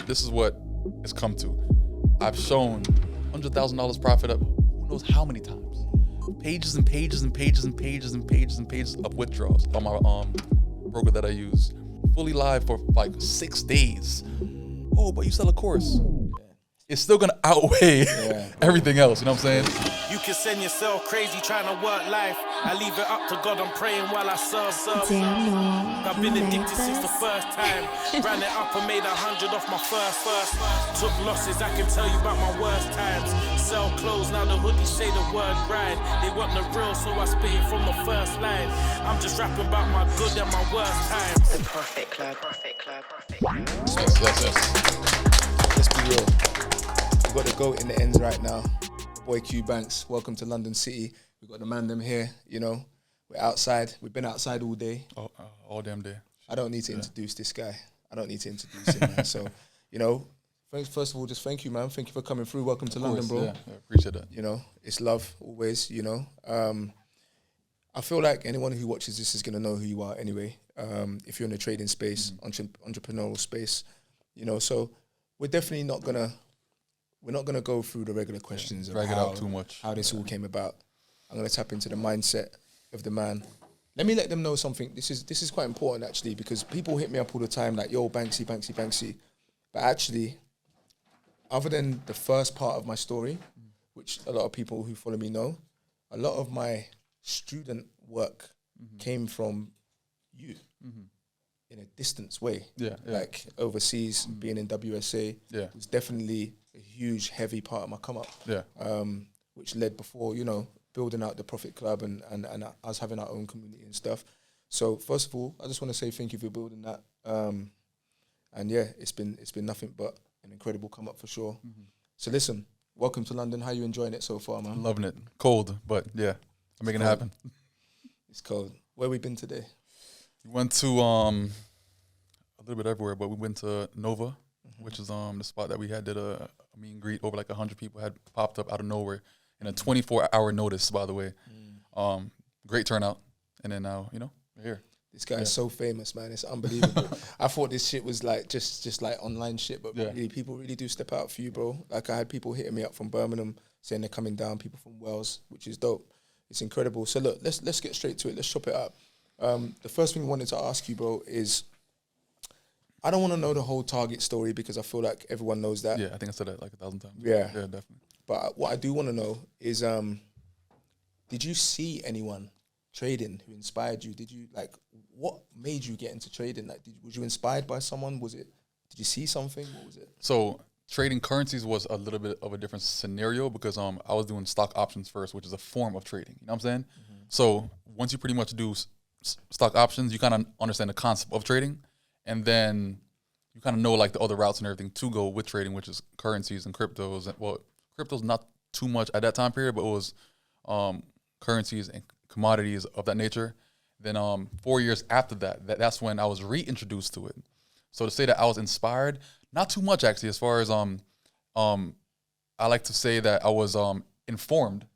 this is what it's come to. I've shown $100,000 profit up who knows how many times. Pages and pages and pages and pages and pages and pages of withdrawals on my broker that I use. Fully live for like 6 days. Oh, but you sell a course. It's still gonna outweigh everything else, you know what I'm saying? You can send yourself crazy trying to work life. I leave it up to God, I'm praying while I serve. I've been addicted since the first time. Ran it up and made 100 off my first. Took losses, I can tell you about my worst times. Sell clothes, now the hoodies say the word grind. They want the real, so I spit it from the first line. I'm just rapping about my good and my worst times. The Profit Club. Yes. Let's be real. We've got the GOAT in the ends right now. Boy Q Banks, welcome to London City. We've got the man them here, you know. We're outside. We've been outside all day. All damn day. I don't need to introduce this guy. I don't need to introduce him, man. So, you know, first of all, just thank you, man. Thank you for coming through. Welcome to London, bro. Yeah, appreciate that. You know, it's love always, you know. I feel like anyone who watches this is going to know who you are anyway. If you're in the trading space, entrepreneurial space, you know. So we're definitely not going to go through the regular questions of drag it out too much. How this all came about. I'm going to tap into the mindset of the man. Let me let them know something. This is quite important actually, because people hit me up all the time like, yo, Banksy. But actually, other than the first part of my story, which a lot of people who follow me know, a lot of my student work came from you in a distance way. Yeah. Like overseas, being in WSA was definitely a huge, heavy part of my come up. Yeah. Which led before, you know, building out the Profit Club and us having our own community and stuff. So first of all, I just want to say thank you for building that. And yeah, it's been nothing but an incredible come up for sure. So listen, welcome to London. How you enjoying it so far, man? Loving it. Cold, but yeah, I'm making it happen. It's cold. Where we been today? We went to a little bit everywhere, but we went to Nova, which is the spot that we did a meet and greet. Over like 100 people had popped up out of nowhere in a 24-hour notice, by the way. Great turnout. And then now, you know, we're here. This guy is so famous, man. It's unbelievable. I thought this shit was like just like online shit, but really, people really do step out for you, bro. Like I had people hitting me up from Birmingham saying they're coming down, people from Wales, which is dope. It's incredible. So look, let's get straight to it. Let's chop it up. The first thing I wanted to ask you, bro, is I don't want to know the whole Target story because I feel like everyone knows that. Yeah, I think I said that like 1,000 times. Yeah, definitely. But what I do want to know is, did you see anyone trading who inspired you? Did you what made you get into trading? Like, was you inspired by someone? Did you see something? What was it? So trading currencies was a little bit of a different scenario because I was doing stock options first, which is a form of trading. You know what I'm saying? So once you pretty much do stock options, you kind of understand the concept of trading, and then you kind of know like the other routes and everything to go with trading, which is currencies and cryptos. And well, cryptos not too much at that time period, but it was currencies and commodities of that nature. Then 4 years after that's when I was reintroduced to it. So to say that I was inspired, not too much actually, as far as I like to say that I was informed,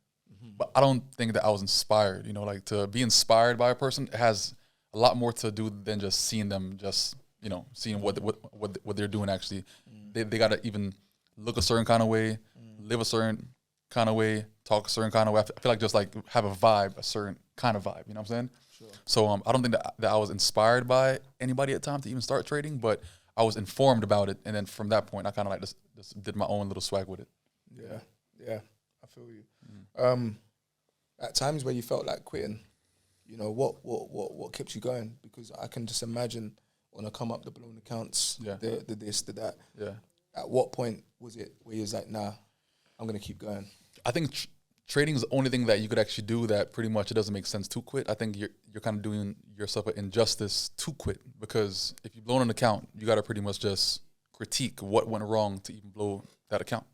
but I don't think that I was inspired. You know, like to be inspired by a person has a lot more to do than just seeing them, just, you know, seeing what they're doing actually. They got to even look a certain kind of way, live a certain kind of way, talk a certain kind of way. I feel like just like have a vibe, a certain kind of vibe, you know what I'm saying? Sure. So I don't think that I was inspired by anybody at the time to even start trading, but I was informed about it. And then from that point, I kind of like just did my own little swag with it. Yeah, I feel you. At times where you felt like quitting, you know, what kept you going? Because I can just imagine on a come up, the blown accounts, the this, the that. Yeah. At what point was it where you was like, nah, I'm going to keep going? I think trading is the only thing that you could actually do that pretty much it doesn't make sense to quit. I think you're kind of doing yourself an injustice to quit, because if you blow an account, you got to pretty much just critique what went wrong to even blow that account.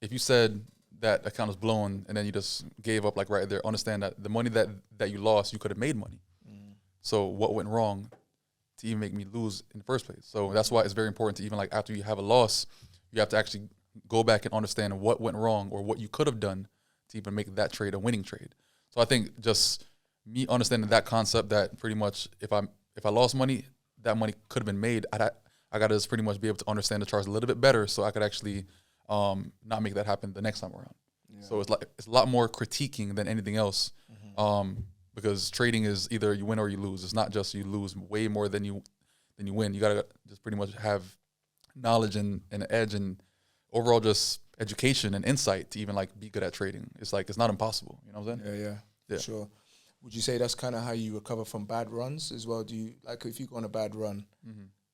If you said that account is blown and then you just gave up like right there, understand that the money that you lost, you could have made money. So what went wrong to even make me lose in the first place? So that's why it's very important to even like after you have a loss, you have to actually go back and understand what went wrong or what you could have done to even make that trade a winning trade. So I think just me understanding that concept, that pretty much if I lost money, that money could have been made. I got to just pretty much be able to understand the charts a little bit better so I could actually not make that happen the next time around. Yeah. So it's a lot more critiquing than anything else, because trading is either you win or you lose. It's not just you lose way more than you win. You got to just pretty much have knowledge and an edge and overall just education and insight to even like be good at trading. It's like it's not impossible. You know what I'm saying? Yeah. Sure. Would you say that's kind of how you recover from bad runs as well? Do you like if you go on a bad run?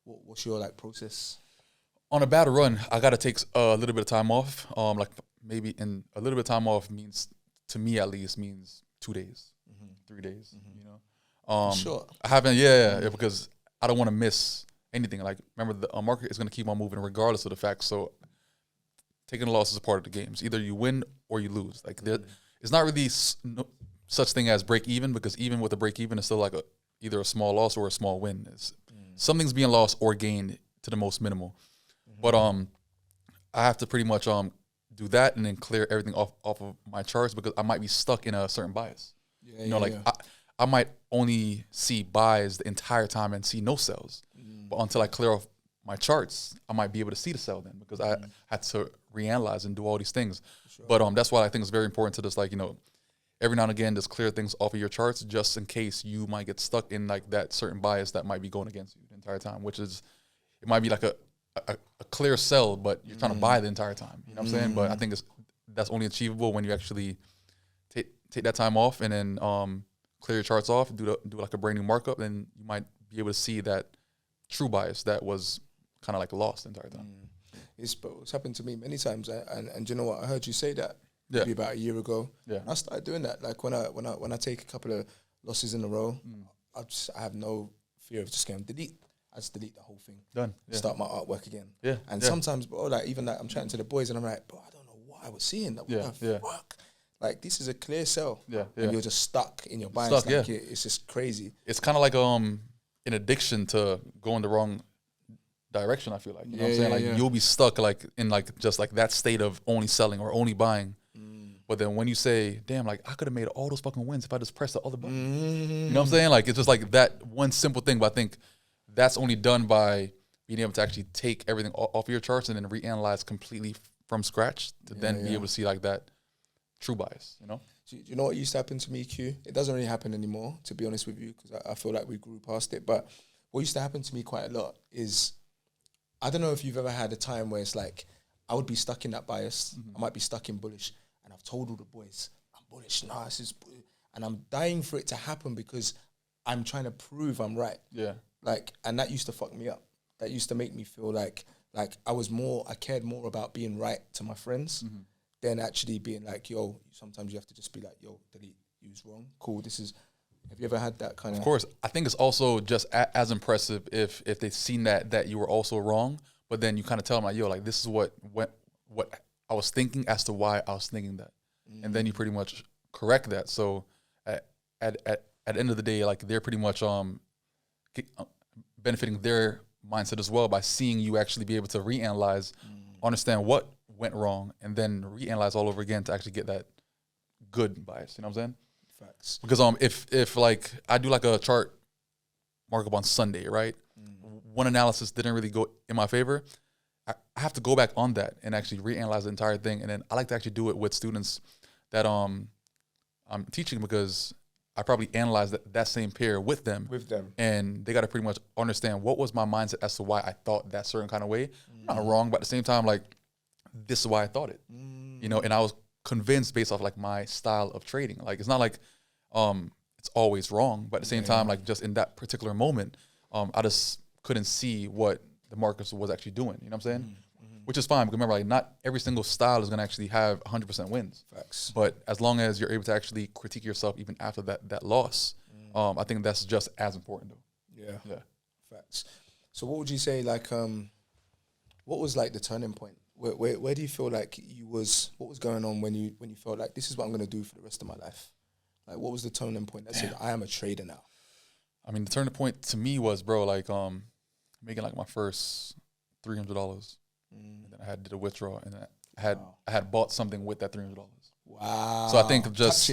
What's your like process? On a bad run, I gotta take a little bit of time off. Like maybe in a little bit of time off means, to me at least, means 2 days, 3 days. You know, Sure. I haven't, because I don't want to miss anything. Like remember, the market is gonna keep on moving regardless of the facts. So taking a loss is a part of the games. Either you win or you lose. Like it's not really such thing as break even, because even with a break even, it's still like either a small loss or a small win. Something's being lost or gained to the most minimal. But I have to pretty much do that and then clear everything off of my charts, because I might be stuck in a certain bias. I might only see buys the entire time and see no sells. But until I clear off my charts, I might be able to see the sell then, because I had to reanalyze and do all these things. Sure. But that's why I think it's very important to just like, every now and again, just clear things off of your charts, just in case you might get stuck in like that certain bias that might be going against you the entire time, which is, it might be like a clear sell, but you're trying to buy the entire time. You know what I'm saying? But I think that's only achievable when you actually take that time off and then clear your charts off, do like a brand new markup, then you might be able to see that true bias that was kind of like lost the entire time. It's happened to me many times, and you know what? I heard you say that maybe about a year ago. Yeah, I started doing that. Like when I take a couple of losses in a row, I have no fear of just going delete. I just delete the whole thing. Done. Yeah. Start my artwork again. Yeah. And sometimes, bro, like even like I'm chatting to the boys and I'm like, bro, I don't know what I was seeing. Like, what the fuck? Like this is a clear sell. Yeah. And you're just stuck in your bias. It's just crazy. It's kind of like an addiction to going the wrong direction, I feel like. You know what I'm saying? Like you'll be stuck like in like just like that state of only selling or only buying. But then when you say, damn, like I could have made all those fucking wins if I just pressed the other button. You know what I'm saying? Like it's just like that one simple thing, but I think that's only done by being able to actually take everything off your charts and then reanalyze completely from scratch to then be able to see like that true bias, you know? Do you know what used to happen to me, Q? It doesn't really happen anymore, to be honest with you, because I feel like we grew past it. But what used to happen to me quite a lot is, I don't know if you've ever had a time where it's like, I would be stuck in that bias. I might be stuck in bullish. And I've told all the boys, I'm bullish. Nah, this is bullish. And I'm dying for it to happen because I'm trying to prove I'm right. Yeah. Like, and that used to fuck me up. That used to make me feel like I cared more about being right to my friends than actually being like, yo, sometimes you have to just be like, yo, delete, you was wrong. Cool, have you ever had that kind of? Of course. I think it's also just as impressive if they've seen that you were also wrong, but then you kind of tell them like, yo, like this is what I was thinking as to why I was thinking that. And then you pretty much correct that. So at the end of the day, like they're pretty much benefiting their mindset as well by seeing you actually be able to reanalyze, understand what went wrong, and then reanalyze all over again to actually get that good bias. You know what I'm saying? Facts. Because if like I do like a chart markup on Sunday, right? One analysis didn't really go in my favor. I have to go back on that and actually reanalyze the entire thing. And then I like to actually do it with students that I'm teaching, because I probably analyzed that same pair with them. And they got to pretty much understand what was my mindset as to why I thought that certain kind of way. I'm not wrong, but at the same time, like, this is why I thought it. You know, and I was convinced based off, like, my style of trading. Like, it's not like it's always wrong, but at the same time, like, just in that particular moment, I just couldn't see what the market was actually doing. You know what I'm saying? Which is fine, because remember, like, not every single style is going to actually have 100% wins. Facts. But as long as you're able to actually critique yourself even after that loss, I think that's just as important, though. Yeah. Facts. So what would you say, like, what was, like, the turning point? Where do you feel like what was going on when you felt like, this is what I'm going to do for the rest of my life? Like, what was the turning point that said, I am a trader now? I mean, the turning point to me was, bro, like, making, like, my first $300. And then I had to do a withdrawal, and I had bought something with that $300. Wow! So I think just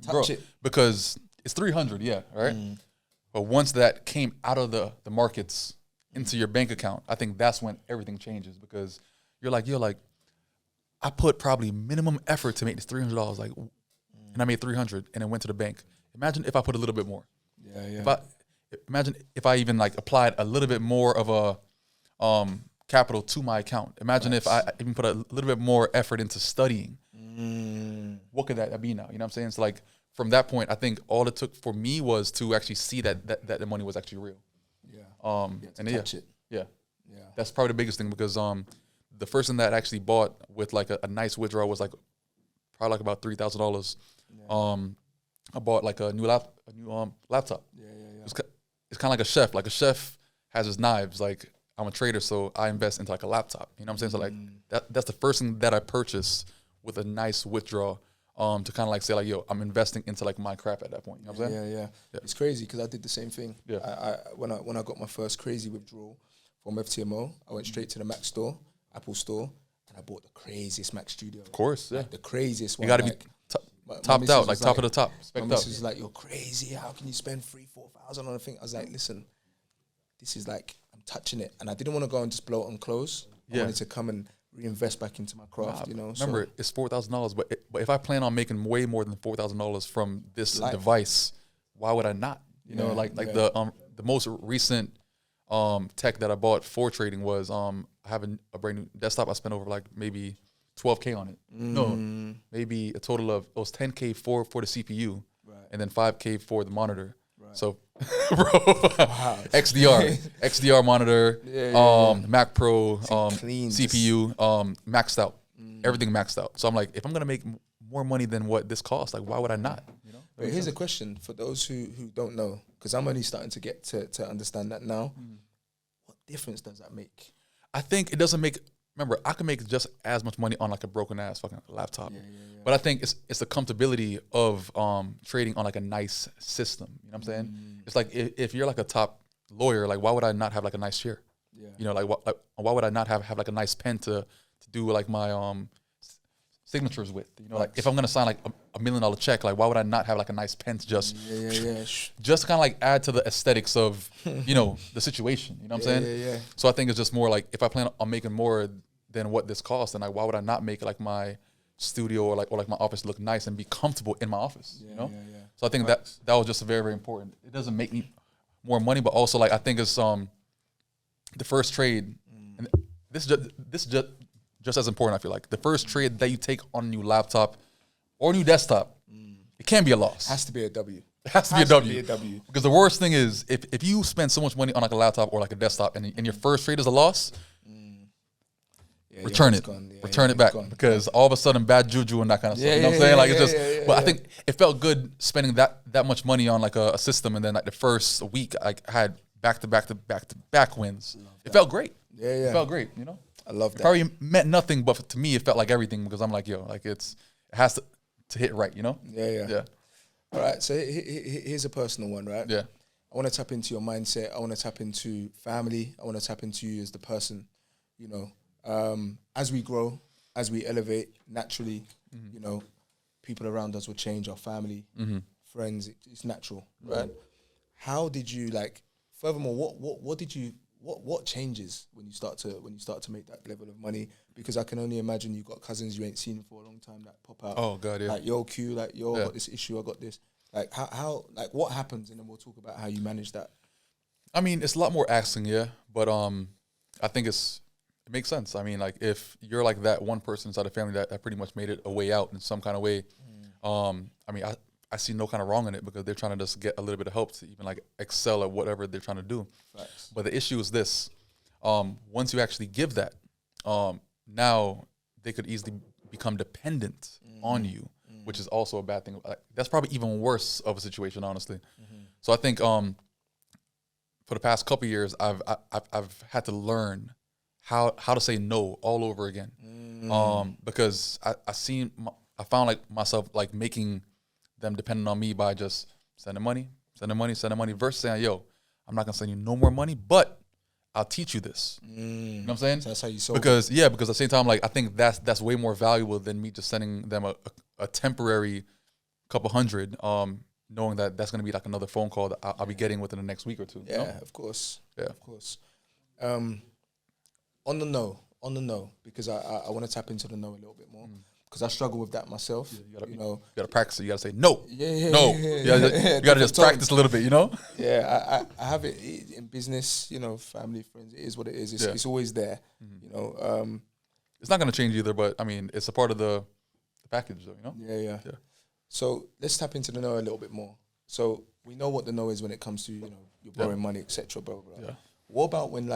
Touch it, because it's $300, right? But once that came out of the markets into your bank account, I think that's when everything changes, because you're like, I put probably minimum effort to make this $300, like, and I made 300 and it went to the bank. Imagine if I put a little bit more. Yeah. Imagine if I even like applied a little bit more of a capital to my account. Imagine if I even put a little bit more effort into studying. What could that be now? You know what I'm saying? So like from that point, I think all it took for me was to actually see that the money was actually real. Touch it. Yeah. That's probably the biggest thing, because the first thing that I actually bought with like a nice withdrawal was like probably like about $3,000. I bought like a new laptop. It's kind of like a chef. Like a chef has his knives. Like I'm a trader, so I invest into like a laptop. You know what I'm saying? So like that's the first thing that I purchased with a nice withdrawal. To kind of like say like, yo, I'm investing into like my crap at that point. You know what I'm saying? Yeah. It's crazy because I did the same thing. Yeah. I when I got my first crazy withdrawal from FTMO, I went straight to the Mac store, Apple store, and I bought the craziest Mac Studio. Of course, like the craziest one. You got to be topped out, like top of the top. My missus was like, you're crazy. How can you spend 3,000-4,000 on a thing? I was like, listen, this is like, I'm touching it. And I didn't want to go and just blow it on clothes. I wanted to come and reinvest back into my craft, you know. Remember, it's $4,000, but if I plan on making way more than $4,000 from this device, why would I not? You know, like the most recent tech that I bought for trading was I have a brand new desktop. I spent over like maybe $12K on it. No, maybe a total of, it was $10K for the CPU, and then $5K for the monitor. So, bro, XDR monitor, Mac Pro, CPU, maxed out, everything maxed out. So I'm like, if I'm gonna make more money than what this costs, like why would I not? You know. But here's a question for those who don't know, because I'm only starting to get to understand that now. What difference does that make? I think it doesn't make. Remember, I can make just as much money on like a broken ass fucking laptop. But I think it's the comfortability of trading on like a nice system. You know what I'm saying? It's like if you're like a top lawyer, like why would I not have like a nice chair? You know, like why would I not have like a nice pen to do like my signatures with? You know, like if I'm gonna sign like $1 million check, like why would I not have like a nice pen to just just kind of like add to the aesthetics of you know the situation? You know what I'm saying? So I think it's just more like if I plan on making more than what this costs, then like why would I not make like my studio or like my office look nice and be comfortable in my office? You know? So I think that was just very, very important. It doesn't make me more money, but also like I think it's the first trade, and this just as important. I feel like the first trade that you take on a new laptop or new desktop, it can be a loss. Has to be a W. It has to be a W. Because the worst thing is if you spend so much money on like a laptop or like a desktop and your first trade is a loss, return it. Return it back. Because all of a sudden bad juju and that kind of stuff. You know what I'm saying? Like it's just but I think it felt good spending that much money on like a system, and then like the first week I had back to back wins. It felt great. It felt great, you know? I love that. It probably meant nothing, but to me it felt like everything, because I'm like, yo, like it has to hit right, you know? Yeah. All right, so here's a personal one, right? Yeah. I want to tap into your mindset. I want to tap into family. I want to tap into you as the person, you know. As we grow, as we elevate, naturally, you know, people around us will change, our family, friends, it's natural, right? How did you furthermore, what changes when you start to make that level of money? Because I can only imagine you've got cousins you ain't seen for a long time that pop out. Oh God, yeah. Like, yo, Q, like, yo, I got this issue, I got this. Like, how what happens? And then we'll talk about how you manage that. I mean, it's a lot more asking, but I think it makes sense. I mean, like if you're like that one person inside the family that pretty much made it a way out in some kind of way, I mean, I see no kind of wrong in it, because they're trying to just get a little bit of help to even like excel at whatever they're trying to do. Facts. But the issue is this: once you actually give that, now they could easily become dependent on you, which is also a bad thing. Like, that's probably even worse of a situation, honestly. So I think for the past couple of years, I've had to learn how to say no all over again, because I found like myself like making them dependent on me by just sending money versus saying, yo, I'm not gonna send you no more money, but I'll teach you this. You know what I'm saying? So that's how you solve because at the same time, like I think that's way more valuable than me just sending them a temporary couple hundred, knowing that that's gonna be like another phone call that I'll be getting within the next week or two. Yeah, you know? of course. Yeah, of course. On the no, because I want to tap into the no a little bit more, because I struggle with that myself. You gotta practice it. You gotta say no. No. You gotta just practice a little bit. Yeah, I have it in business. Family, friends. It is what it is. It's always there. It's not gonna change either, but I mean, it's a part of the package, though. Yeah. So let's tap into the no a little bit more. So we know what the no is when it comes to you're borrowing money, etc. Blah blah. Yeah. What about when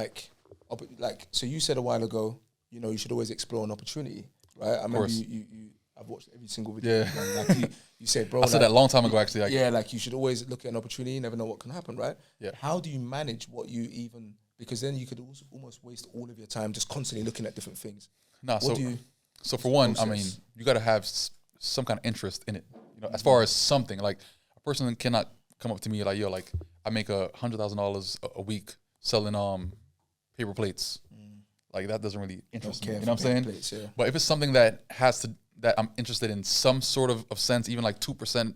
so you said a while ago, you should always explore an opportunity, right? I remember I've watched every single video. Yeah. Like you said, bro. I said that a long time ago, actually. Like you should always look at an opportunity. You never know what can happen, right? Yeah. How do you manage what you because then you could almost waste all of your time just constantly looking at different things. So for one, I mean, you got to have some kind of interest in it. As far as something, like a person cannot come up to me like, yo, like I make $100,000 a week selling paper plates. Like that doesn't really interest me. You know what I'm saying? Plates, yeah. But if it's something that I'm interested in some sort of sense, even like 2%,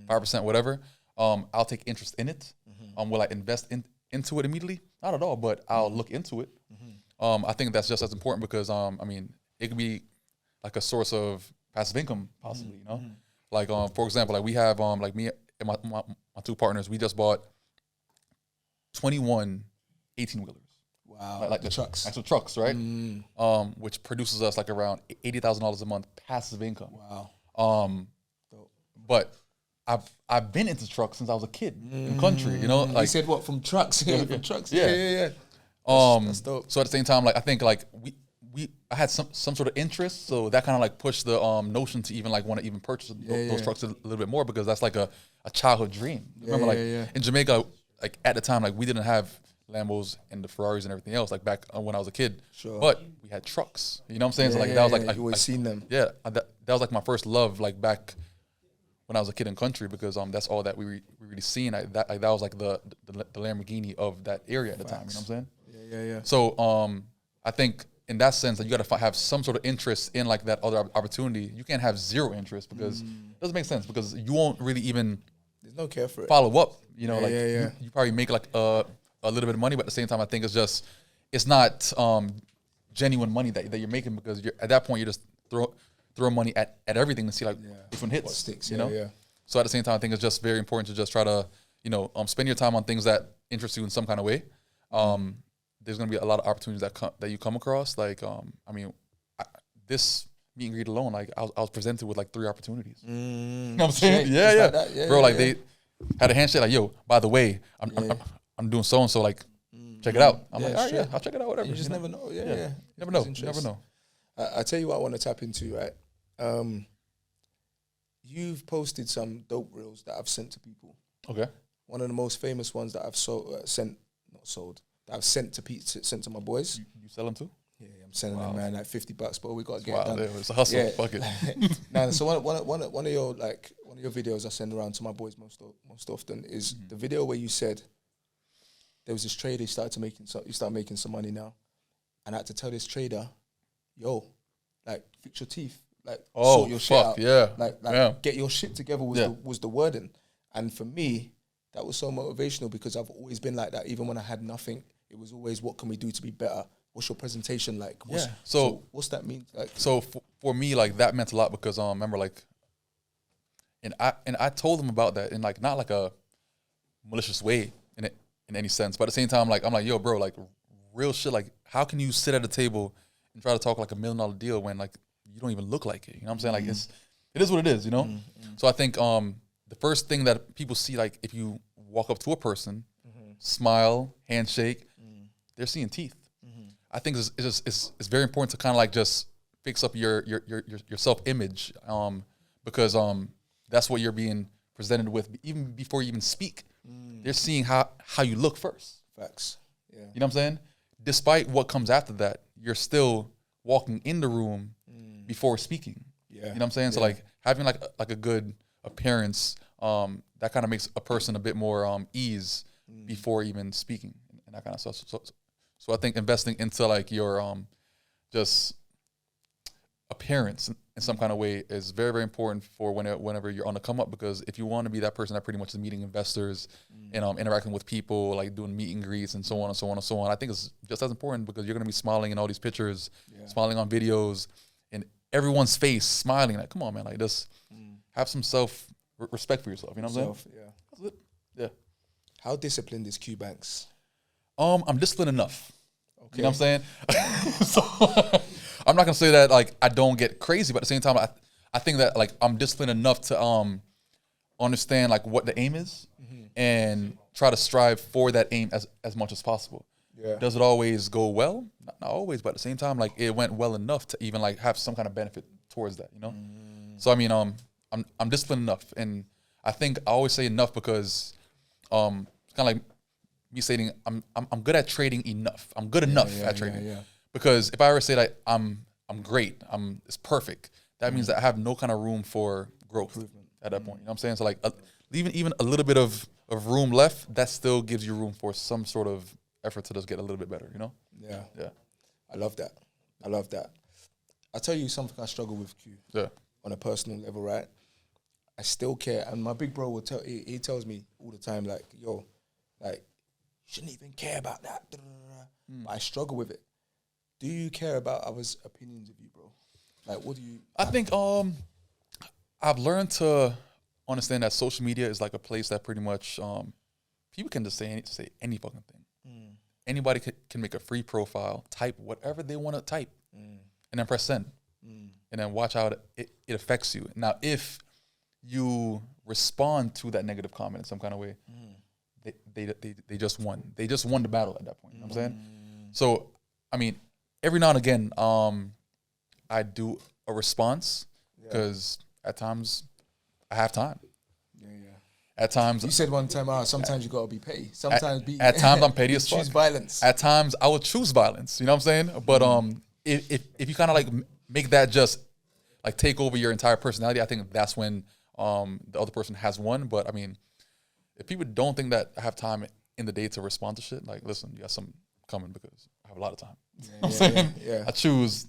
5%, whatever, I'll take interest in it. Will I invest into it immediately? Not at all, but I'll look into it. I think that's just as important because I mean, it could be like a source of passive income possibly, Like for example, like we have like me and my two partners, we just bought 21 18-wheelers. Wow. Like the trucks. Actual trucks, right? Which produces us like around $80,000 a month passive income. Wow. But I've been into trucks since I was a kid in country, Like you said what, from trucks? From trucks. Yeah. That's dope. So at the same time, like I think like I had some sort of interest, so that kind of like pushed the notion to even like want to even purchase those trucks a little bit more because that's like a childhood dream. Remember, in Jamaica, like at the time, like we didn't have Lambos and the Ferraris and everything else like back when I was a kid. Sure. But we had trucks. You know what I'm saying? So like that was like you always seen them. Yeah, that was like my first love, like back when I was a kid in country, because that's all that we really seen. That was like the Lamborghini of that area at the time. You know what I'm saying? Yeah. So I think in that sense that you got to have some sort of interest in like that other opportunity. You can't have zero interest because it doesn't make sense because you won't really even there's no care for it. Follow up. You probably make like a little bit of money, but at the same time I think it's not genuine money that you're making because at that point you're just throw money at everything to see like if one hits. What sticks, Yeah. So at the same time I think it's just very important to just try to spend your time on things that interest you in some kind of way. There's going to be a lot of opportunities that you come across. Like, I mean, this meet and greet alone, like I was presented with like 3 opportunities. You know what I'm saying? Yeah. Like bro, they had a handshake like, yo, by the way, I'm doing so and so. Like, check it out. I'm like, all right, I'll check it out. Whatever. You just never know. Yeah. Never know. I tell you what I want to tap into. Right, you've posted some dope reels that I've sent to people. Okay. One of the most famous ones that I've sent to my boys. You sell them too? Yeah, I'm selling them, man, like $50, but we got to get it done. It's a hustle. Yeah. Fuck it. So one of your videos I send around to my boys most often is the video where you said there was this trader. He started making some money now, and I had to tell this trader, yo, like fix your teeth, like sort your shit out, get your shit together was the wording, and for me that was so motivational because I've always been like that. Even when I had nothing, it was always, what can we do to be better? What's your presentation like? So what's that mean? Like, so for me, like that meant a lot because remember, like, and I told him about that in like not like a malicious way in any sense, but at the same time, like I'm like, yo, bro, like real shit. Like, how can you sit at a table and try to talk like $1 million deal when like you don't even look like it? You know what I'm saying? Like it is what it is, So I think the first thing that people see, like if you walk up to a person, smile, handshake, they're seeing teeth. I think it's very important to kind of like just fix up your self-image because that's what you're being presented with even before you even speak. They're seeing how you look first. Facts. Yeah. You know what I'm saying? Despite what comes after that, you're still walking in the room before speaking. Yeah. You know what I'm saying? So like having like a good appearance, that kind of makes a person a bit more ease before even speaking and that kind of stuff. So I think investing into like your just appearance in some kind of way is very, very important for whenever you're on the come up, because if you want to be that person that pretty much is meeting investors and interacting with people, like doing meet and greets and so on and so on and so on, I think it's just as important, because you're going to be smiling in all these pictures, smiling on videos, and everyone's face smiling. Like, come on, man, like just have some self-respect for yourself. You know what I'm saying? Yeah. That's it. Yeah. How disciplined is Q Banks? I'm disciplined enough. Okay. You know what I'm saying? So I'm not gonna say that like I don't get crazy, but at the same time, I think that like I'm disciplined enough to understand like what the aim is and try to strive for that aim as much as possible. Yeah. Does it always go well? Not always, but at the same time, like it went well enough to even like have some kind of benefit towards that, you know? So I mean, I'm disciplined enough, and I think I always say enough because it's kind of like me stating I'm good at trading enough. I'm good enough at trading. Yeah. Because if I ever say that I'm great, it's perfect, that means that I have no kind of room for growth at that point. You know what I'm saying? So like leaving even a little bit of room left, that still gives you room for some sort of effort to just get a little bit better, you know? Yeah. Yeah. I love that. I'll tell you something I struggle with, Q. Yeah. On a personal level, right? I still care. And my big bro will he tells me all the time, like, yo, like, you shouldn't even care about that. But I struggle with it. Do you care about others' opinions of you, bro? Like, what do you... I think I've learned to understand that social media is like a place that pretty much people can just say any fucking thing. Anybody can make a free profile, type whatever they want to type, and then press send. And then watch how it affects you. Now, if you respond to that negative comment in some kind of way, they just won. They just won the battle at that point. You know what I'm saying? So, I mean, every now and again, I do a response because at times I have time. Yeah. At times, You said one time, sometimes you gotta be petty. Sometimes at times I'm petty as fuck. Choose violence. At times I will choose violence. You know what I'm saying? But if you kind of like make that just like take over your entire personality, I think that's when the other person has won. But I mean, if people don't think that I have time in the day to respond to shit, like, listen, you got something coming, because I have a lot of time. You know what I'm saying? Yeah. I choose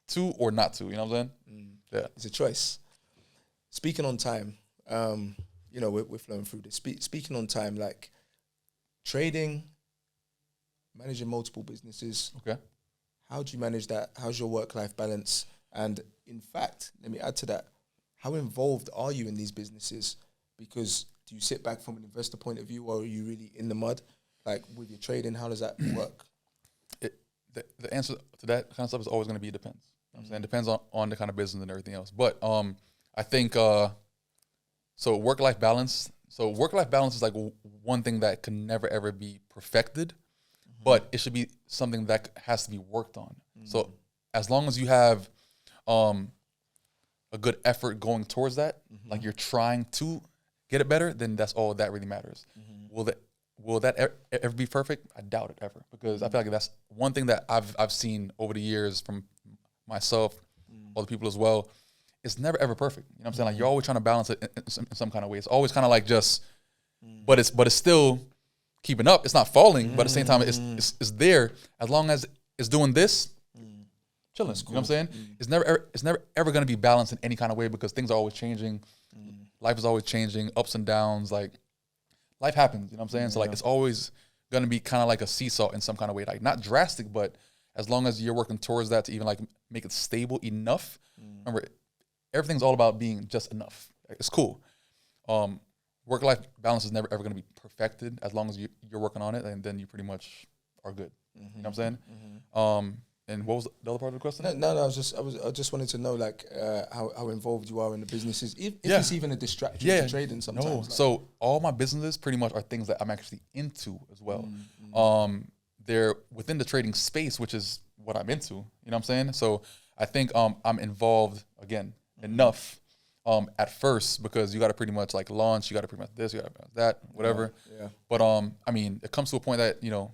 to or not to. You know what I'm saying? Yeah. It's a choice. Speaking on time, you know, we're flowing through this. Speaking on time, like trading, managing multiple businesses. Okay. How do you manage that? How's your work-life balance? And in fact, let me add to that, how involved are you in these businesses? Because do you sit back from an investor point of view, or are you really in the mud? Like with your trading, how does that work? The answer to that kind of stuff is always going to be depends. You know what I'm saying? Depends on the kind of business and everything else. But I think so work-life balance. So work-life balance is like one thing that can never ever be perfected, but it should be something that has to be worked on. So as long as you have a good effort going towards that, like you're trying to get it better, then that's all that really matters. Will that ever be perfect? I doubt it ever, because I feel like that's one thing that I've seen over the years from myself, other people as well. It's never ever perfect. You know what I'm saying? Like you're always trying to balance it in some kind of way. It's always kind of like just, but it's still keeping up. It's not falling, but at the same time, it's there as long as it's doing this. Chilling. Cool. You know what I'm saying? It's never ever going to be balanced in any kind of way, because things are always changing. Life is always changing, ups and downs. Like life happens. You know what I'm saying? So like it's always going to be kind of like a seesaw in some kind of way. Like not drastic, but as long as you're working towards that to even like make it stable enough. Remember, everything's all about being just enough. It's cool. Work-life balance is never ever going to be perfected. As long as you're working on it, and then you pretty much are good. You know what I'm saying? And what was the other part of the question? No. I just wanted to know like how involved you are in the businesses, if it's even a distraction to trading sometimes. No. Like. So all my businesses pretty much are things that I'm actually into as well. They're within the trading space, which is what I'm into. You know what I'm saying? So I think I'm involved again enough at first, because you got to pretty much like launch, you got to pretty much this, you got to that, whatever. Yeah. But I mean, it comes to a point that, you know,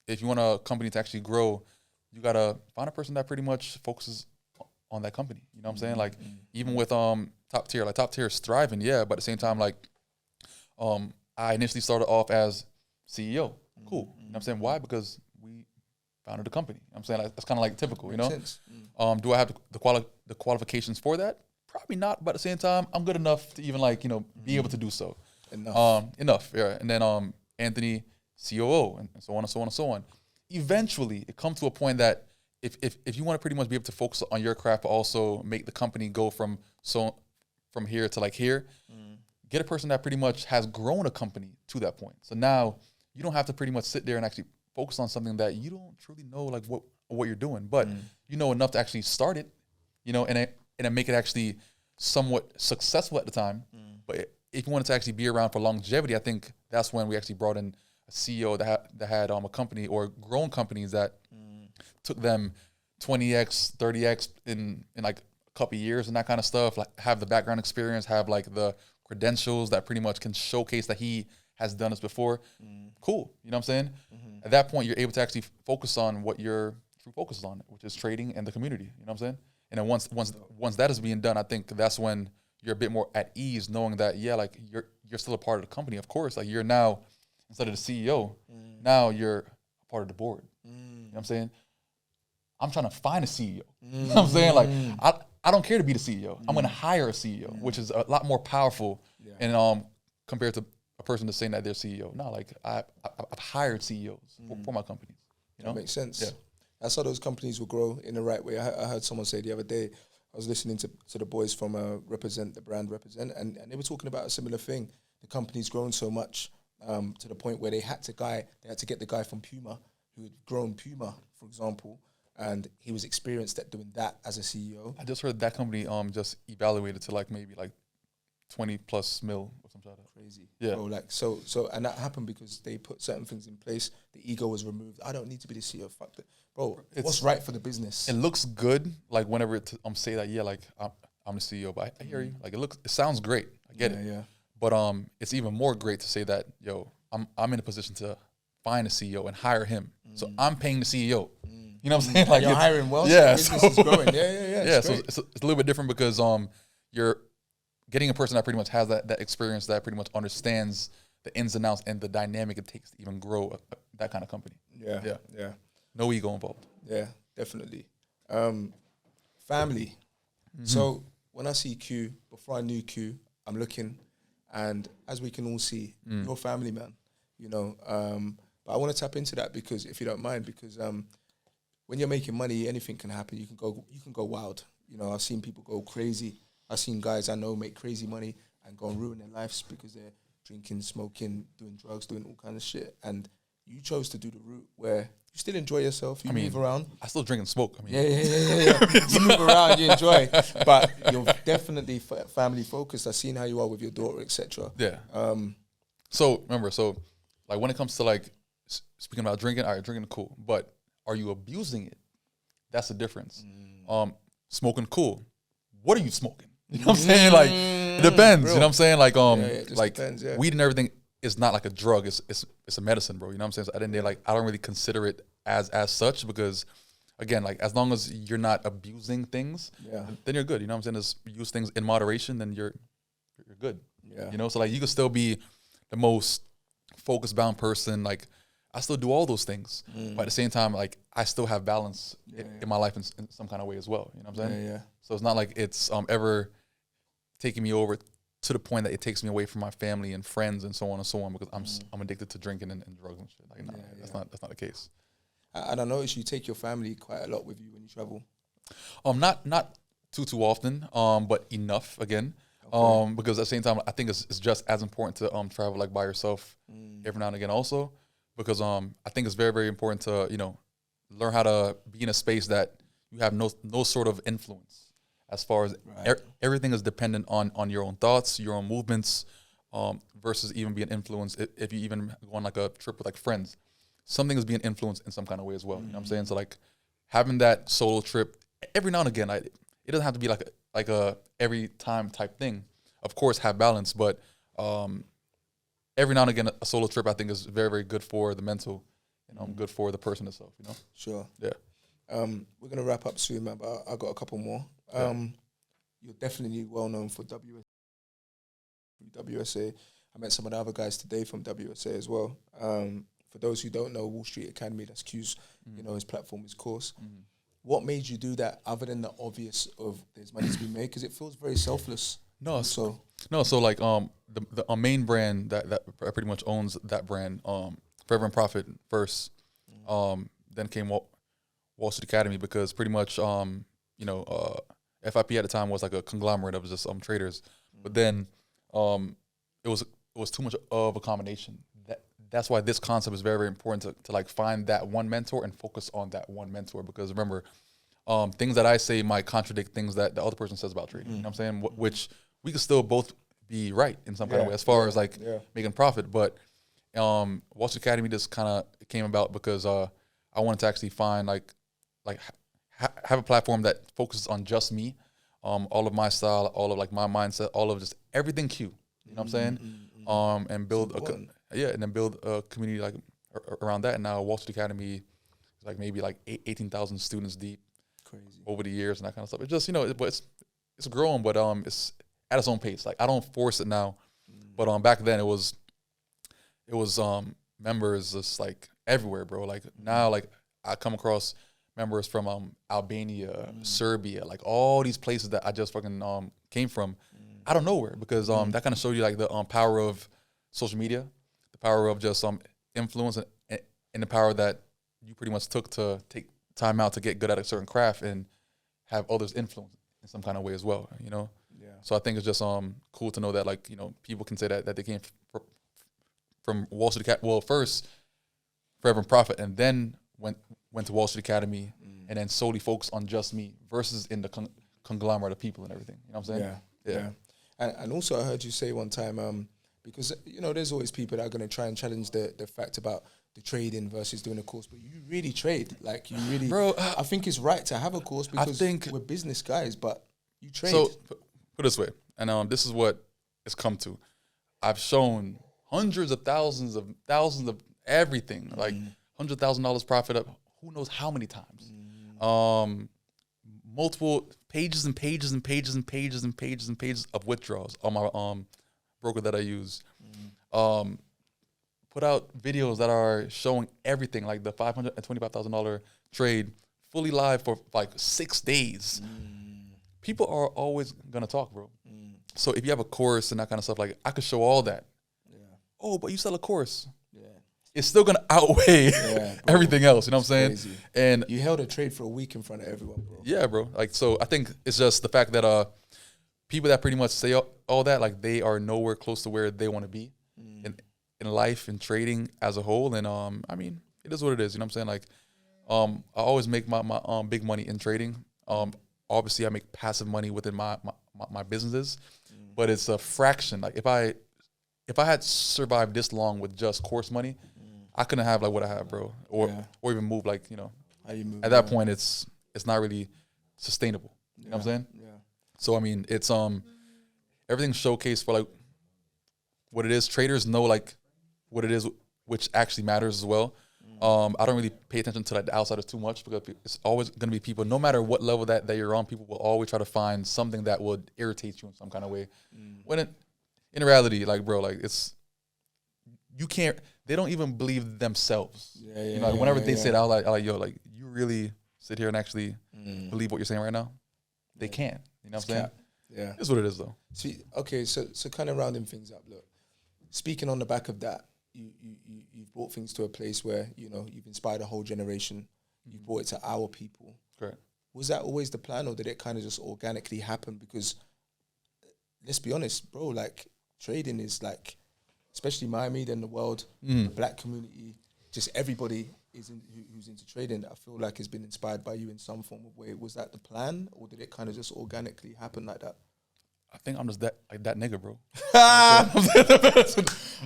if you want a company to actually grow, you got to find a person that pretty much focuses on that company. You know what I'm saying? Like even with top tier is thriving, yeah, but at the same time, like I initially started off as CEO. Cool. You know what I'm saying? Why? Because founded a company. You know what I'm saying? Like, that's kind of like typical, Makes sense. Do I have the qualifications for that? Probably not, but at the same time, I'm good enough to even like, be able to do so. Enough. Yeah. And then Anthony, COO, and so on and so on and so on. Eventually, it comes to a point that if you want to pretty much be able to focus on your craft, but also make the company go from here to like here, get a person that pretty much has grown a company to that point. So now you don't have to pretty much sit there and actually focus on something that you don't truly know like what you're doing, but you know enough to actually start it, and make it actually somewhat successful at the time. But if you wanted to actually be around for longevity, I think that's when we actually brought in a CEO that had a company or grown companies that took them 20x, 30x in like a couple of years and that kind of stuff. Like have the background experience, have like the credentials that pretty much can showcase that he has done this before. Cool, you know what I'm saying? At that point, you're able to actually focus on what your true focus is on, which is trading and the community. You know what I'm saying? And then once that is being done, I think that's when you're a bit more at ease, knowing that like you're still a part of the company. Of course, like you're now, instead of the CEO, now you're a part of the board. You know what I'm saying? I'm trying to find a CEO. You know what I'm saying? Like I don't care to be the CEO. I'm going to hire a CEO, which is a lot more powerful, and compared to a person that's saying that they're CEO. No, like I've hired CEOs for my companies. That makes sense. Yeah. That's how those companies will grow in the right way. I heard someone say the other day, I was listening to the boys from the brand Represent, and they were talking about a similar thing. The company's grown so much to the point where they had to get the guy from Puma who had grown Puma, for example, and he was experienced at doing that as a CEO. I just heard that company just evaluated to like maybe like 20 plus mil or something like that. Crazy. Yeah. Bro, like so and that happened because they put certain things in place. The ego was removed. I don't need to be the CEO. Fuck that. Bro, what's right for the business? It looks good, like whenever say that, like I'm the CEO, but I hear you. Like it sounds great. I get it. Yeah. But it's even more great to say that, I'm in a position to find a CEO and hire him. So I'm paying the CEO. You know what I'm saying? Like you're hiring well. Yeah. So business is growing. Yeah. So it's a little bit different because you're getting a person that pretty much has that experience, that pretty much understands the ins and outs and the dynamic it takes to even grow that kind of company. Yeah. No ego involved. Yeah, definitely. Family. So when I see Q, before I knew Q, I'm looking, and as we can all see, you're family man. But I want to tap into that because, if you don't mind, because when you're making money, anything can happen. You can go wild. I've seen people go crazy. I've seen guys I know make crazy money and go and ruin their lives because they're drinking, smoking, doing drugs, doing all kinds of shit. And you chose to do the route where you still enjoy yourself. You move around. I still drink and smoke. Yeah. You move around, you enjoy, but you're definitely family focused. I've seen how you are with your daughter, etc. Yeah. So remember, like when it comes to like speaking about drinking, all right, drinking cool, but are you abusing it? That's the difference. Smoking cool. What are you smoking? You know what I'm saying? Like it depends. Bro. You know what I'm saying? Like like depends, weed and everything is not like a drug. It's a medicine, bro. You know what I'm saying? So I didn't I don't really consider it as such because again, like as long as you're not abusing things, then you're good. You know what I'm saying? Just use things in moderation, then you're good. Yeah. So like you could still be the most focus bound person. Like I still do all those things, but at the same time, like I still have balance in my life in some kind of way as well. You know what I'm saying? Yeah. So it's not like it's ever taking me over to the point that it takes me away from my family and friends and so on and so on because I'm addicted to drinking and drugs and shit. Like that's not the case. And I notice you take your family quite a lot with you when you travel. Not too often, but enough again. Okay. Because at the same time, I think it's just as important to travel like by yourself every now and again also. Because I think it's very, very important to, learn how to be in a space that you have no sort of influence as far as everything is dependent on your own thoughts, your own movements, versus even being influenced. If you even go on like a trip with like friends, something is being influenced in some kind of way as well. You know what I'm saying? So like having that solo trip every now and again, it doesn't have to be like a every time type thing. Of course, have balance, but every now and again, a solo trip I think is very, very good for the mental, good for the person itself. Sure. Yeah. We're gonna wrap up soon, man. But I got a couple more. You're definitely well known for WSA. I met some of the other guys today from WSA as well. for those who don't know, Wall Street Academy, that's Q's, his platform, his course. What made you do that other than the obvious of there's money to be made? Because it feels very selfless. So like the main brand that pretty much owns that brand, Forever and Profit first, then came Wall Street Academy, because pretty much FIP at the time was like a conglomerate of just traders, but then it was too much of a combination. That's why this concept is very, very important to like find that one mentor and focus on that one mentor, because remember, things that I say might contradict things that the other person says about trading. You know what I'm saying? Which we could still both be right in some kind of way as far as like making profit. But Wall Street Academy just kind of came about because I wanted to actually find have a platform that focuses on just me, all of my style, all of like my mindset, all of just everything Q. You know what I'm saying? And build and then build a community like around that. And now Wall Street Academy is like maybe like 18,000 students deep. Crazy. Over the years and that kind of stuff. It's just, it's growing, but it's at its own pace. Like I don't force it now, but back then it was members just like everywhere, bro. Like now, like I come across members from Albania, Serbia, like all these places that I just fucking came from out of nowhere, because that kind of showed you like the power of social media, the power of just influence, and the power that you pretty much took to take time out to get good at a certain craft and have others influence in some kind of way as well, So I think it's just cool to know that, like, people can say that they came from Wall Street Academy. Well, first Forever and Profit, and then went to Wall Street Academy, and then solely focused on just me versus in the conglomerate of people and everything. You know what I'm saying? Yeah. And also I heard you say one time, because there's always people that are going to try and challenge the fact about the trading versus doing a course, but you really trade. Like you really, bro. I think it's right to have a course because we're business guys, but you trade. So put it this way, and this is what it's come to. I've shown hundreds of thousands of everything, like $100,000 profit up, who knows how many times. Multiple pages and pages and pages and pages and pages and pages of withdrawals on my broker that I use. Put out videos that are showing everything, like the $525,000 trade, fully live for like 6 days. People are always gonna talk, bro. So if you have a course and that kind of stuff, like I could show all that. Oh, but you sell a course. It's still gonna outweigh everything else. You know what I'm saying? Crazy. And you held a trade for a week in front of everyone, bro. Yeah, bro. Like, so I think it's just the fact that people that pretty much say all that, like they are nowhere close to where they want to be in life and trading as a whole. And I mean, it is what it is. You know what I'm saying? Like, I always make my big money in trading. Obviously, I make passive money within my businesses, but it's a fraction. Like if I had survived this long with just course money, I couldn't have like what I have, bro, or even move like how you move, at that point it's not really sustainable. You know what I'm saying? Yeah. So I mean, it's everything's showcased for like what it is. Traders know like what it is, which actually matters as well. I don't really pay attention to like the outsiders too much, because it's always going to be people, no matter what level that you're on, people will always try to find something that would irritate you in some kind of way. When in reality, like, bro, like you can't, they don't even believe themselves. Whenever they say it out, like, yo, like you really sit here and actually believe what you're saying right now? They can't. You know what I'm saying? Yeah. It's what it is though. See, okay, so kind of rounding things up, look, speaking on the back of that, you've brought things to a place where, you've inspired a whole generation. You've brought it to our people. Correct. Was that always the plan, or did it kind of just organically happen? Because let's be honest, bro, like trading is like, especially Miami, then the world, the black community, just everybody who's into trading, I feel like has been inspired by you in some form of way. Was that the plan, or did it kind of just organically happen like that? I think I'm just that nigga, bro.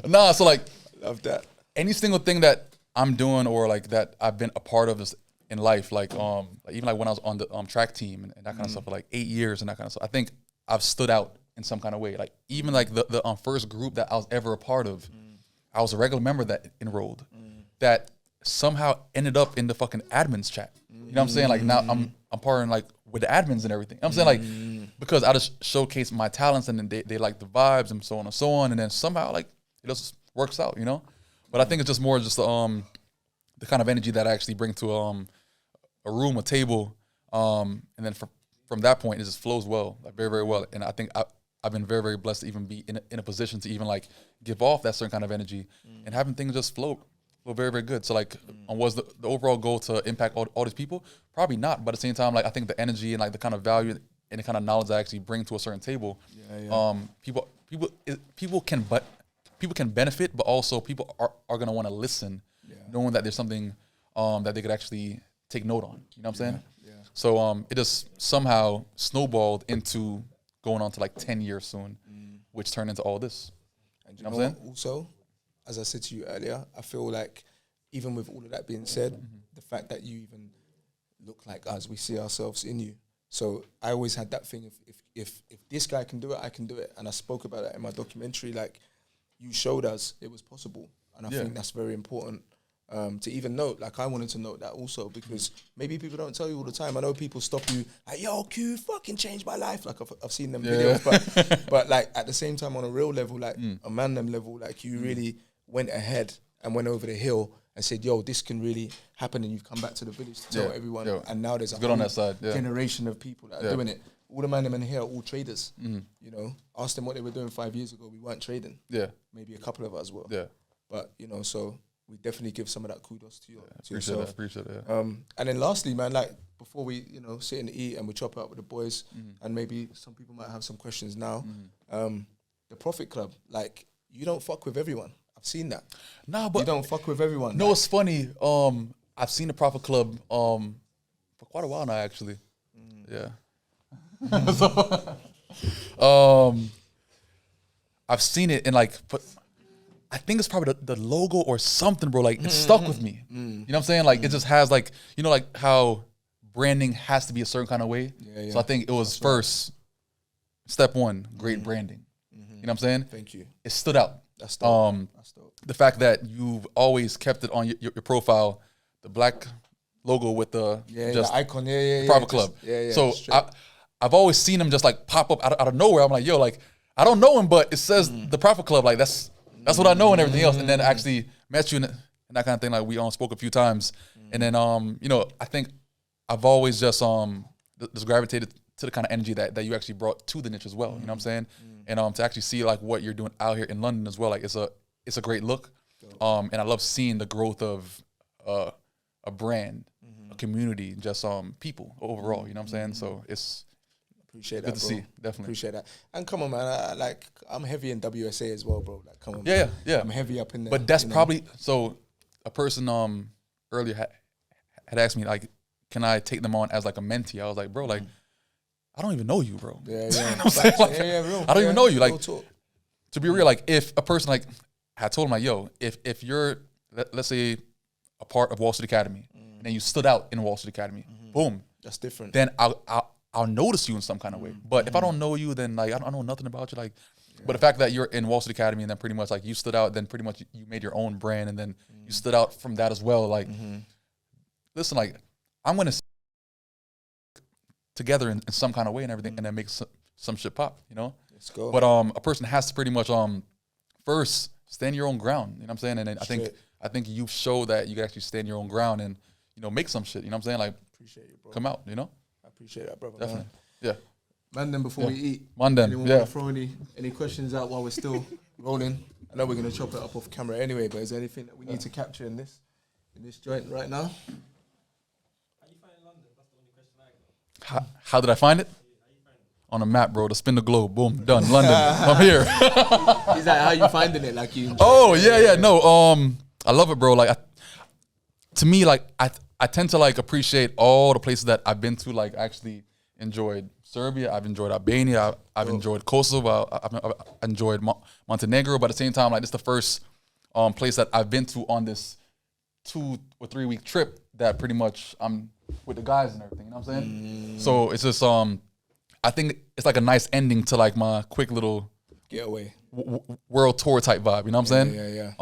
Nah, so like, love that. Any single thing that I'm doing or like that I've been a part of is in life, like even like when I was on the track team and that kind of stuff for like 8 years and that kind of stuff, I think I've stood out in some kind of way. Like even like the first group that I was ever a part of, I was a regular member that enrolled, that somehow ended up in the fucking admins chat. You know what I'm saying? Like now I'm partnering like with the admins and everything. You know what I'm saying? Like, because I just showcase my talents and then they like the vibes and so on and so on. And then somehow like it just works out, But I think it's just more just the kind of energy that I actually bring to a room, a table, and then from that point it just flows well, like very, very well. And I think I've been very, very blessed to even be in a position to even like give off that certain kind of energy and having things just flow very, very good. So like, was the overall goal to impact all these people? Probably not. But at the same time, like I think the energy and like the kind of value and the kind of knowledge I actually bring to a certain table, people can benefit, but also people are gonna want to listen, knowing that there's something that they could actually take note on. You know what I'm saying? Yeah. So it just somehow snowballed into going on to like 10 years soon, which turned into all this. And you know what I'm saying? Also, as I said to you earlier, I feel like even with all of that being said, the fact that you even look like us, we see ourselves in you. So I always had that thing, if this guy can do it, I can do it. And I spoke about that in my documentary, like you showed us it was possible. And I think that's very important to even note. Like I wanted to note that also because maybe people don't tell you all the time. I know people stop you like, yo, Q fucking changed my life. Like I've seen them videos, but like at the same time on a real level, like a man them level, like you really went ahead and went over the hill and said, yo, this can really happen, and you've come back to the village to tell everyone. And now there's a good on that side, generation of people that are doing it. All the men in here are all traders. You know, ask them what they were doing 5 years ago. We weren't trading. Yeah. Maybe a couple of us were. Yeah. But, you know, so we definitely give some of that kudos to, to appreciate yourself. Appreciate it. And then lastly, man, like before we, you know, sit and eat and we chop it up with the boys, and maybe some people might have some questions now. The Profit Club, like you don't fuck with everyone. I've seen that. Nah, but you don't fuck with everyone. No, it's funny. I've seen the Profit Club for quite a while now, actually. Yeah. So, I've seen it and like, but I think it's probably the logo or something, bro. Like it's stuck with me. You know what I'm saying? Like it just has like, you know, like how branding has to be a certain kind of way. So I think it was first step one, great branding. You know what I'm saying? Thank you. It stood out. That's dope. That's dope. The fact that you've always kept it on your profile, the black logo with the just the icon, Profit Club. So I've always seen them just like pop up out of nowhere. I'm like, yo, like I don't know him, but it says the Profit Club. Like that's what I know and everything else. And then I actually met you and that kind of thing. Like we spoke a few times, and then you know, I think I've always just gravitated to the kind of energy that you actually brought to the niche as well. You know what I'm saying? And to actually see like what you're doing out here in London as well, like it's a great look. And I love seeing the growth of a brand, a community, just people overall. You know what I'm saying? So it's appreciate that, good to bro. see. Definitely appreciate that. And come on, man, I'm heavy in WSA as well, bro. Like come on, yeah. I'm heavy up in there. But that's probably so. A person earlier had asked me like, can I take them on as like a mentee? I was like, bro, like. I don't even know you, bro. Yeah. I don't even know you. Like, to be real, like, if a person, like, I told him, like, yo, if you're, let's say, a part of Wall Street Academy, and then you stood out in Wall Street Academy, boom. That's different. Then I'll notice you in some kind of way. But if I don't know you, then, like, I don't know nothing about you. Like, but the fact that you're in Wall Street Academy and then pretty much, like, you stood out, then pretty much you made your own brand, and then you stood out from that as well. Like, listen, like, I'm going to together in some kind of way and everything, and then make some shit pop, you know? Let's go. But a person has to pretty much first stand your own ground, you know what I'm saying? And then I think you show that you can actually stand your own ground and, you know, make some shit, you know what I'm saying? Like, appreciate you, bro. Come out, you know? I appreciate that, brother. Definitely. Man. Yeah. Man, then before we eat, anyone want to throw any questions out while we're still rolling? I know we're going to chop it up off camera anyway, but is there anything that we need to capture in this joint right now? How did I find it? On a map, bro. To spin the globe. Boom. Done. London. I'm here. Is that how you finding it? Like you? Yeah. No. I love it, bro. Like, to me, like I tend to like appreciate all the places that I've been to. Like, I actually enjoyed Serbia. I've enjoyed Albania. I've enjoyed Kosovo. I've enjoyed Montenegro. But at the same time, like this is the first place that I've been to on this 2 or 3 week trip that pretty much I'm with the guys and everything, you know what I'm saying? So it's just I think it's like a nice ending to like my quick little getaway world tour type vibe, you know what I'm saying? Yeah.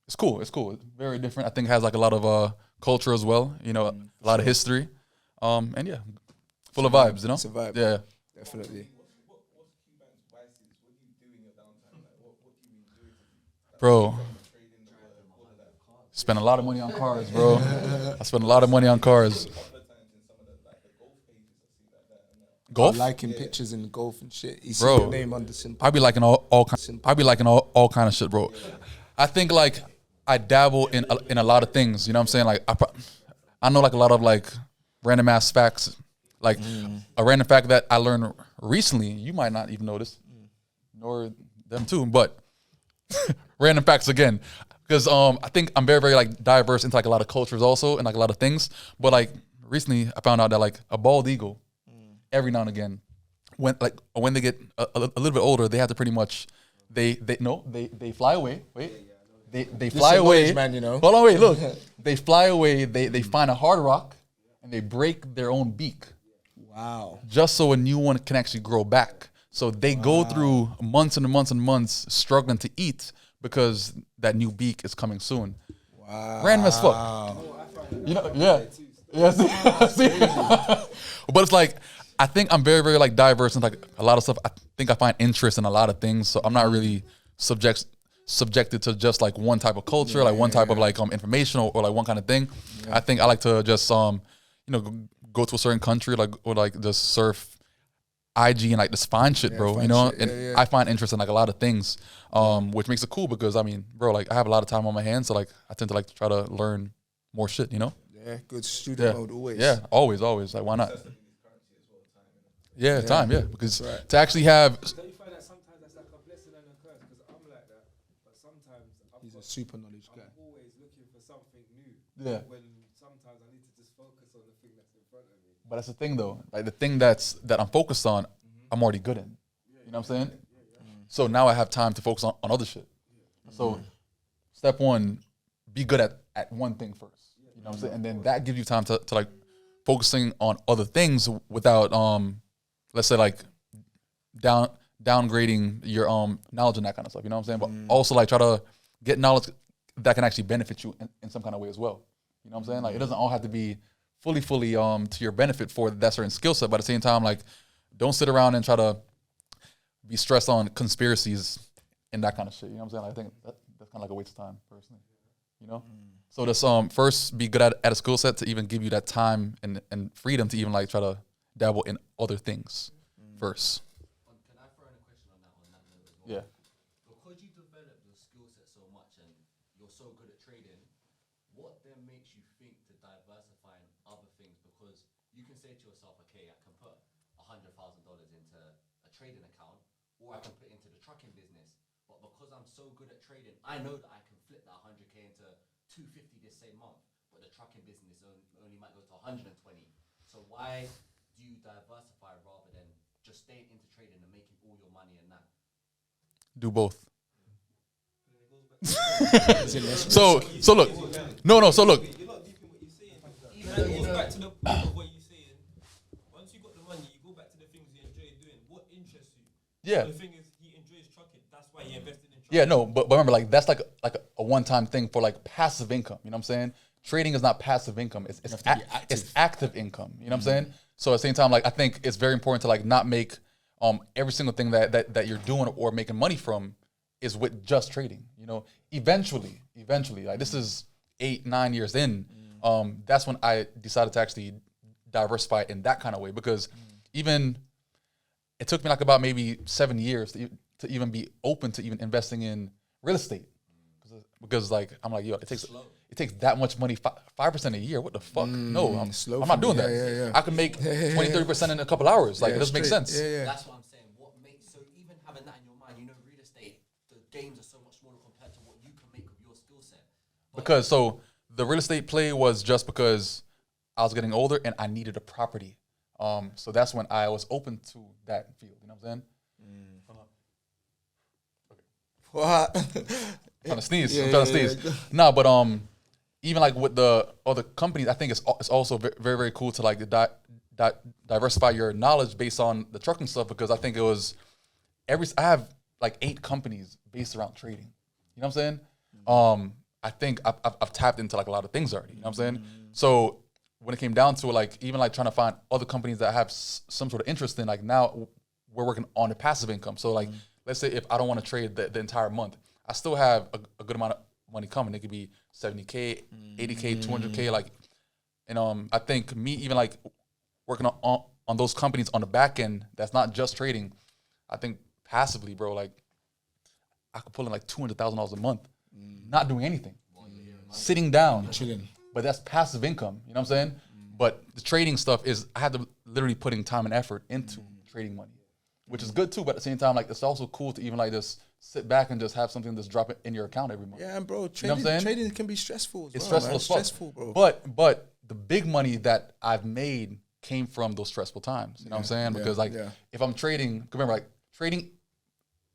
It's cool. It's very different. I think it has like a lot of culture as well, you know, a lot of history. And yeah, full of vibes, you know? It's a vibe. Yeah. Definitely. Bro, Spend a lot of money on cars, bro. I spend a lot of money on cars. Golf? Liking pictures in golf and shit. You see Bro, your name under simple. I be liking all kind of shit, bro. I think like I dabble in a lot of things. You know what I'm saying? Like I know like a lot of like random ass facts. Like a random fact that I learned recently. You might not even know this, nor them too. But random facts again, because I think I'm very like diverse into like a lot of cultures also and like a lot of things. But like recently, I found out that like a bald eagle, every now and again, when they get a little bit older, they have to pretty much they fly away. Wait, they fly away, man. You know. Hold on, wait, look, they fly away. They find a hard rock and they break their own beak. Wow. Just so a new one can actually grow back. So they go through months and months and months struggling to eat because that new beak is coming soon. Wow. Random as fuck. You know, yeah. See? But it's like, I think I'm very, very like diverse and like a lot of stuff. I think I find interest in a lot of things. So I'm not really subjected to just like one type of culture, like one type of like information or like one kind of thing. I think I like to just go to a certain country or like just surf IG and like just find shit, bro. You know, I find interest in like a lot of things, which makes it cool because I mean, bro, like I have a lot of time on my hands, so like I tend to like try to learn more shit. You know? Yeah, good student mode always. Yeah, always. Like why not? Yeah, time. Yeah, because to actually have. Don't you find that sometimes that's like a blessing and a curse? Because I'm like that, but sometimes He's a super knowledge guy. I'm always looking for something new. Yeah. When sometimes I need to just focus on the thing that's in front of me. But that's the thing though. Like the thing that I'm focused on, I'm already good in. You know what I'm saying? So now I have time to focus on other shit. So step one, be good at one thing first. You know what I'm saying? And then that gives you time to like focusing on other things without let's say like downgrading your knowledge and that kind of stuff. You know what I'm saying? But also like try to get knowledge that can actually benefit you in some kind of way as well. You know what I'm saying? Like it doesn't all have to be fully to your benefit for that certain skill set, but at the same time, like don't sit around and try to be stressed on conspiracies and that kind of shit. You know what I'm saying? Like, I think that's kind of like a waste of time, personally. You know? So just first be good at a skill set to even give you that time and freedom to even like try to dabble in other things first. Can I throw in a question on that note as well? Yeah. Because you develop your skill set so much and you're so good at trading, what then makes you think to diversify in other things? Because you can say to yourself, okay, I can put $100,000 into a trading account, or I can put it into the trucking business. But because I'm so good at trading, I know that I can flip that 100K into 250 this same month. But the trucking business only might go to 120. So why do you diversify rather than just staying into trading and making all your money in that? Do both. So look. No, so look. You're not deep in what you're saying. It goes back to the point of what you're saying. Once you got the money, you go back to the things you enjoy doing. What interests you? Yeah. So the thing is, he enjoys trucking. That's why he invested in trucking. Yeah, no, but remember, like that's like a one-time thing for like passive income. You know what I'm saying? Trading is not passive income; it's active income. You know what I'm saying? So at the same time, like I think it's very important to like not make every single thing that you're doing or making money from is with just trading. You know, eventually, like this is 8-9 years in. That's when I decided to actually diversify in that kind of way because even it took me like about maybe 7 years to even be open to even investing in real estate because like I'm like, yo, it takes that much money, 5% a year. What the fuck? No, I'm not doing that. Yeah. I can make 20-30% in a couple hours. Like it doesn't make sense. That's what I'm saying. What makes so even having that in your mind, you know, real estate, the gains are so much smaller compared to what you can make with your skill set. Because so the real estate play was just because I was getting older and I needed a property. So that's when I was open to that field. You know what I'm saying? What? I'm trying to sneeze. No, but even like with the other companies, I think it's also very, very cool to like diversify your knowledge based on the trucking stuff because I think it was I have like 8 companies based around trading. You know what I'm saying? I think I've tapped into like a lot of things already. You know what I'm saying? So when it came down to it, like even like trying to find other companies that have some sort of interest in, like now we're working on the passive income. So like let's say if I don't want to trade the entire month, I still have a good amount money coming. It could be 70K, 80K, 200K. Like, and I think me even like working on those companies on the back end, that's not just trading. I think passively, bro, like I could pull in like $200,000 a month, not doing anything, sitting down, chilling. But that's passive income. You know what I'm saying? But the trading stuff is I had to literally putting time and effort into trading money, which is good too. But at the same time, like it's also cool to even like just sit back and just have something that's dropping in your account every month. Yeah, and bro, You know what I'm saying? trading can be stressful. It's well, stressful man. as fuck. Stressful, bro. But the big money that I've made came from those stressful times. You know what I'm saying? Because like if I'm trading, remember like trading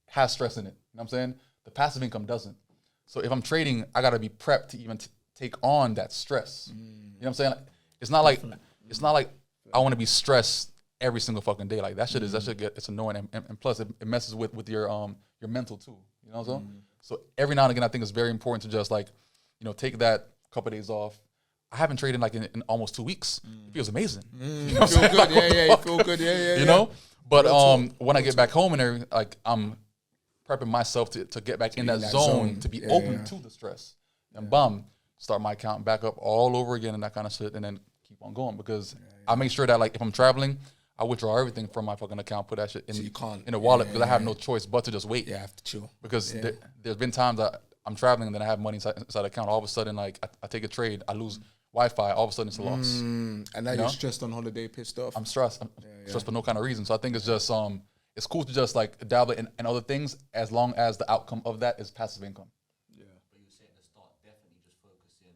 has stress in it. You know what I'm saying? The passive income doesn't. So if I'm trading, I gotta be prepped to even take on that stress. You know what I'm saying? Like, it's not like I want to be stressed every single fucking day. Like that shit it's annoying and plus it messes with your mental too. You know what I'm saying? So every now and again I think it's very important to just like, you know, take that couple of days off. I haven't traded like in almost 2 weeks. It feels amazing. You know, You feel good, you feel good, you know? But when I get back home and everything, like I'm prepping myself to get back in that zone, to be open to the stress. And bum, start my account back up all over again and that kind of shit, and then keep on going because I make sure that like if I'm traveling, I withdraw everything from my fucking account, put that shit in a wallet because I have no choice but to just wait. Yeah, I have to chill. Because there's been times that I'm traveling and then I have money inside the account. All of a sudden, like I take a trade, I lose Wi-Fi. All of a sudden, it's a loss. And now you're stressed on holiday, pissed off. I'm stressed. I'm stressed for no kind of reason. So I think it's just it's cool to just like dabble in other things as long as the outcome of that is passive income. Yeah. But you were saying at the start, definitely just focusing.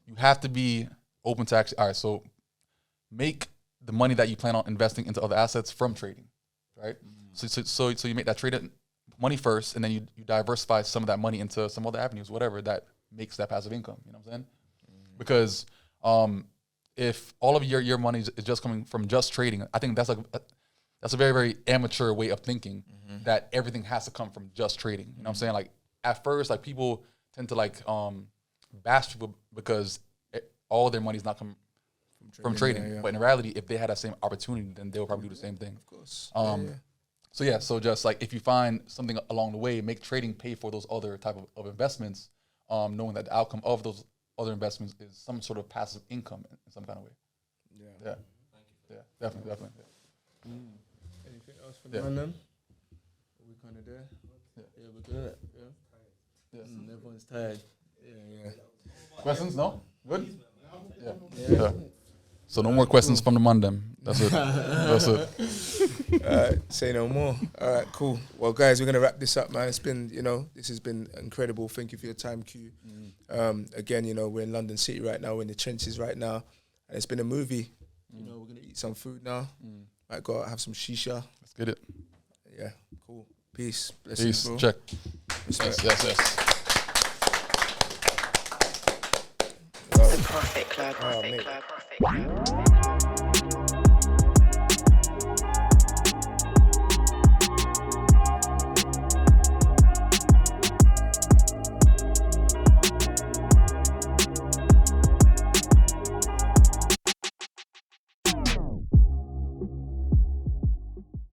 You have to be open to actually. All right, so make the money that you plan on investing into other assets from trading, right? So you make that trade money first, and then you diversify some of that money into some other avenues, whatever that makes that passive income. You know what I'm saying? Because if all of your money is just coming from just trading, I think that's a very, very amateur way of thinking that everything has to come from just trading. You know what I'm saying? Like at first, like people tend to like bash people because all their money's not coming from trading. But in reality, if they had that same opportunity, then they'll probably do the same thing. Of course. So just like if you find something along the way, make trading pay for those other type of investments, knowing that the outcome of those other investments is some sort of passive income in some kind of way. Yeah. Thank you. Yeah, definitely. Yeah. Anything else for the man then? Are we kind of there? Yeah, we're good. Yeah. Everyone's tired. Yeah. Questions? No? Good? Yeah. So no more questions from the Mondem. That's it. All right, say no more. All right, cool. Well, guys, we're going to wrap this up, man. It's been, this has been incredible. Thank you for your time, Q. Again, we're in London City right now. We're in the trenches right now. And it's been a movie. We're going to eat some food now. Might go out, have some shisha. Let's get it. Yeah, cool. Peace. Blessings, bro. Check. Yes. The Profit Club.